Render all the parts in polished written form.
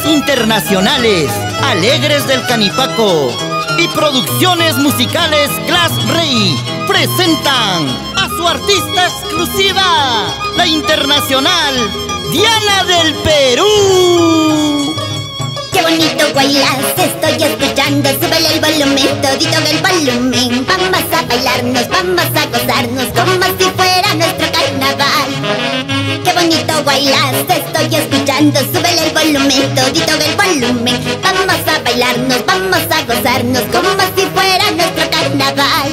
Internacionales, Alegres del Canipaco y Producciones Musicales Glass Rey presentan a su artista exclusiva, la internacional Diana del Perú. Qué bonito bailas, estoy escuchando, súbele el volumen, todito el volumen. Vamos a bailarnos, vamos a gozarnos, como si fuera nuestro carnaval. Qué bonito bailas, estoy escuchando, súbele el volumen, todito el volumen. Vamos a bailarnos, vamos a gozarnos, como si fuera nuestro carnaval.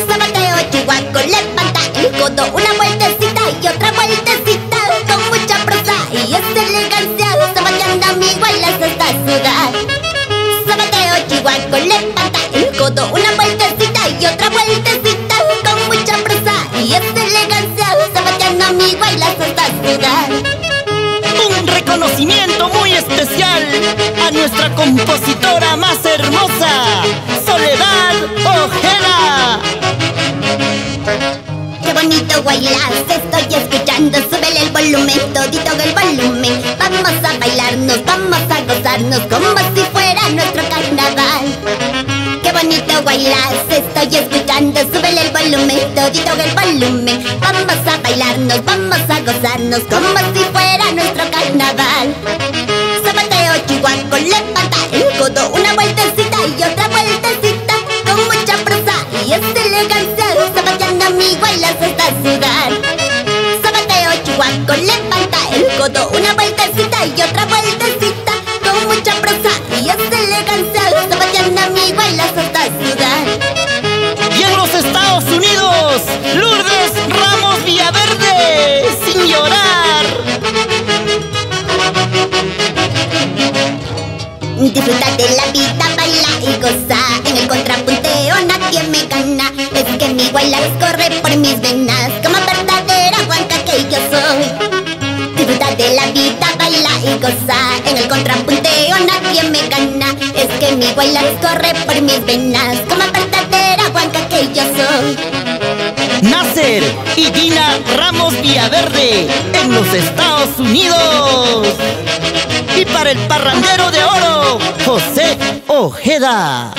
Sabateo, chihuaco, levanta el codo, una vueltecita y otra vueltecita, con mucha prosa y esta elegancia, sabateando amigo y las hasta sudar. Sabateo, chihuaco, levanta el codo, una vueltecita y otra vueltecita, con mucha prosa y esta elegancia, sabateando amigo y las hasta sudar. Un reconocimiento muy especial a nuestra compositora más hermosa, Soledad Ojeda. Qué bonito bailas, estoy escuchando, súbele el volumen, todito el volumen. Vamos a bailarnos, vamos a gozarnos, como si fuera nuestro carnaval. Qué bonito bailas, estoy escuchando, súbele el volumen, todito el volumen. Vamos a bailarnos, vamos a gozarnos, como si fuera nuestro carnaval. Zapateo, chihuaco, levanta el codo, una vueltecita y otra vueltecita, con mucha prosa y esta elegancia, zapateando amigo y las hasta sudar. Zapateo, chihuaco, levanta el codo, una vueltecita y otra vueltecita, con mucha prosa y esta elegancia, zapateando amigo y las hasta sudar. Y en los Estados Unidos, Lourdes Ramos Villaverde, Sin Llorar. Disfruta de la vida, baila y goza, en el contrapunteo nadie me gana. Es que mi bailar corre por mis venas, como verdadera guanca que yo soy. Disfruta de la vida, baila y goza, en el contrapunteo nadie me gana. Es que mi bailar corre por mis venas, como verdadera guanca que yo soy. Nasser y Dina Ramos Villaverde en los Estados Unidos. Y para el parrandero de oro, José Ojeda.